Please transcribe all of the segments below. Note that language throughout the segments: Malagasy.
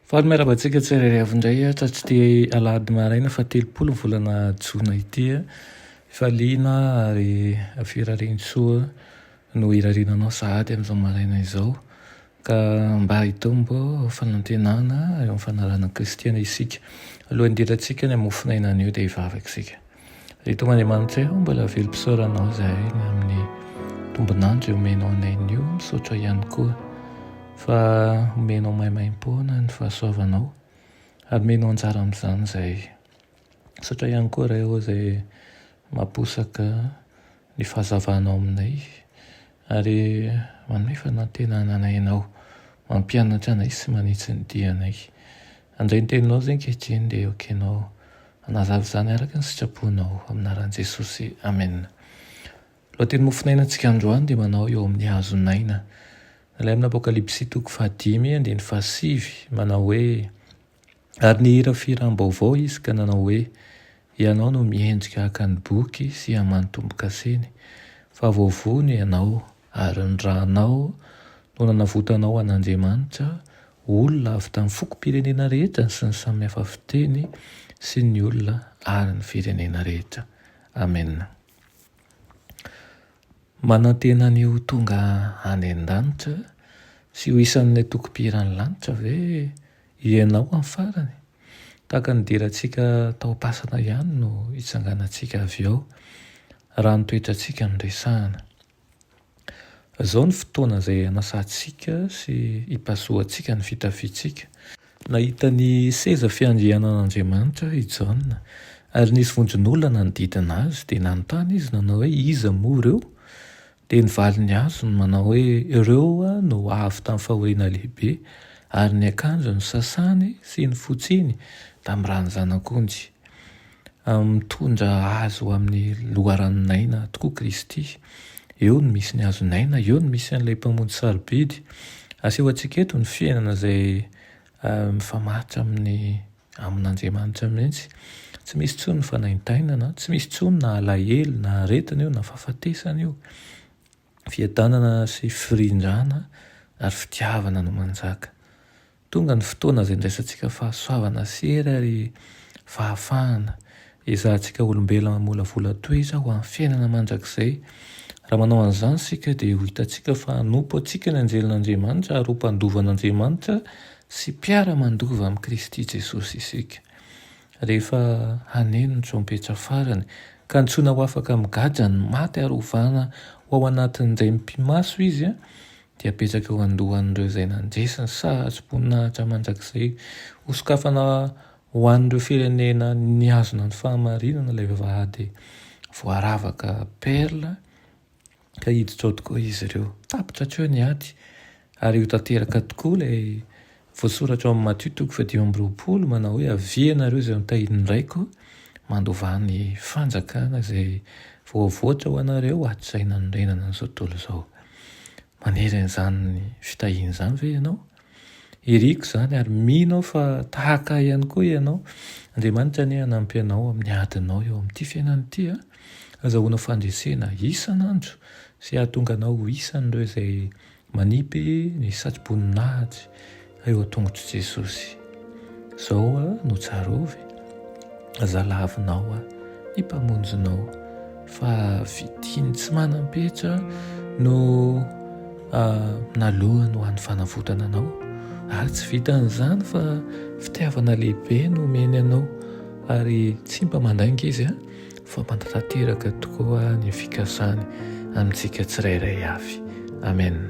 Faly miarabantsika tsirairay tra tsy tia alahady maraina fa 30 volana jona ity faliana ary firarintsoa no irarinanao sahady amin'izao maraina izao ka mba hitombo fanantenana eo amin'ny fanarahana kristiana isika. Aloha indirantsika ny amofinaina an'io dia hivavaka isika. Ritomandriamanitra eo mbola velom-pisaoranao zahay amin'ny tombonandro omenao anain'io, misaotra ihany koa fa omenao maimaim-poana ny fahasoavanao ary omenao anjara amin'izany izay misaotra ihany koa ireo izay mamposaka ny fahazavanao aminay ary manome fanantenana anay ianao, mampianatra anay sy manitsy ny dianay. Andray ny teninao izay ankehitriny dia okenao hanazava izany araka ny sitraponao amin'ny anaran'i Jesosy. Amen. Lohateny mofinainantsika androany dia manao eo amin'ny hazonaina. Ilay amin'ny Apokalipsy 5:7 manao hoe, ary nihira firam-baovao izy ka nanao hoe, ianao no miendrika haka ny boky sy hamanotombo-kaseny fa voavony ianao ary ny ranao no nanavotanao an'Andriamanitra olona avy tamin'ny fokom-pirenena rehetra sy ny samihafa fiteny sy ny olona ary ny firenena rehetra. Amen. Manantena an'io tonga any an-danitra sy ho isan'ny tokom-piran'ny lanitra ve ianao amin'ny farany? Tahaka ny dirantsika tao-pasana ihany no hitsanganantsika avy ao raha ny toetrantsika no resahana. Izao ny fotoana izay hanasantsika sy hipasohantsika ny fitafiantsika. Nahita ny seza fiandrianan'Andriamanitra i Jaona ary nisy vondron'olona nanodidina azy dia nanontany izy nanao hoe iza moa ireo? Dia nivaly ny azo no manao hoe ireo no avy tamin'ny fahoriana lehibe ary ny akanjo ny sasany sy ny fotsiny tamin'ny rano zanak'onjy. Mitondra azo amin'ny loharanonaina tokoa Kristy. Eo no misy ny hazonaina, eo no misy an'ilay mpamonjy sarobidy. Aseho antsika eto ny fiainana izay mifamaritra amin'Andriamanitra mihitsy. Tsy misy intsony ny fanaintainana, tsy misy intsony na alahelo, na aretina io, na fahafatesana io. Fiadanana sy firindrana ary fitiavana no manjaka. Tonga ny fotoana izay ndraisantsika fahasoavana sery ary fahafahana. Ezahantsika olombelona molavola toetra ho amin'ny fiainana mandrakizay. Raha manao an'izany isika dia ho hitantsika fa hanompo antsika ny anjelin'Andriamanitra ary ho mpandovan'Andriamanitra sy mpiara-mandova amin'ny Kristy Jesosy isika. Rehefa haneno ny trompetra farany ka nitsoina ho afaka migadra ny maty ary hovana ho ao anatin'izay mpimaso izy dia apetraka eo andohan'ireo izay nandresiny sahatsy-poninahitra mandrakizay ho sokafana ho an'ireo firenena niazona ny fahamarinana ilay vavahady voaravaka perla ka hiditra ao tokoa izy ireo. Tapitra hatreo ny ady ary ho tanteraka tokoa ilay voasoratra ao amin'ny Matthieu 5:20 manao hoe avy ianareo izay mitahidiny raiko mandova ny fanjakana izay voavoatra ho anareo hatrizay nanorenana an'izao tontolo izao. Manery an'izany fitahiana izany ve ianao? Iriko izany ary mino fa tahaka ihany koa ianao. Andriamanitra anie hanampy anao amin'ny adinao eo amin'ity fiainana ity. Azahoana fandresena isan'andro sy hahatonga anao ho isan'ireo izay manipy ny satrim-boninahitra eo an-tongotry Jesosy. Izao no tsarovy, zalavinao, ny mpamonjinao fa vidiny tsy manam-petra no nalohany ho an'ny fanavotana anao ary tsy vitan'izany fa fitiavana lehibe no omeny anao ary tsy mba mandainga izy fa mantanteraka tokoa ny fikasany amintsika tsirairay avy. Amen.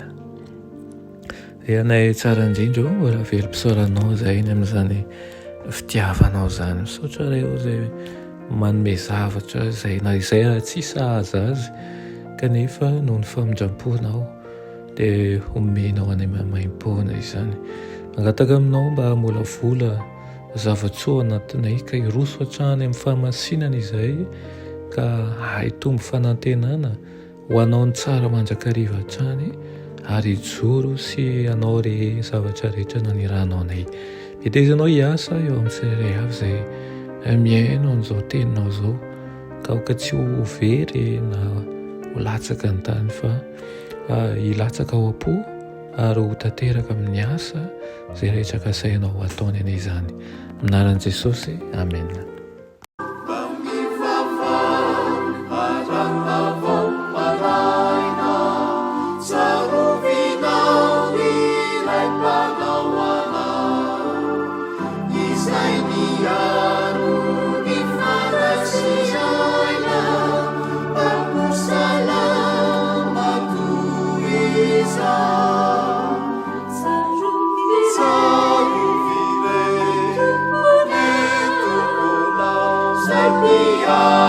Anay tsara indrindra mbola velom-pisaoranao izay amin'izany fitiavanao izany. Misaotra ireo izay manome zavatra izay na izay raha tsisy ahaza azy kanefa noho ny famindram-ponao dia omenao anay maimaim-poana izany. Mangataka aminao mba hamolavola zavatsoa anatinay ka hiroso hatrany amin'ny fahamasinana izay ka hahitombo fanantenana ho anao ny tsara mandrakariva hatrany ary hijoro sy hanao zavatra rehetra naniranao anay. Hitezanao hiasa eo amin'ny tsirairay avy izay miaino an'izao teninao zao ka oka tsy ho very na ho latsaka ny tany fa hilatsaka ao am-po ary ho tanteraka amin'ny asa zay rehetraka sainao ataony anie izany. Aminaran'i Jesosy, amen. Savior.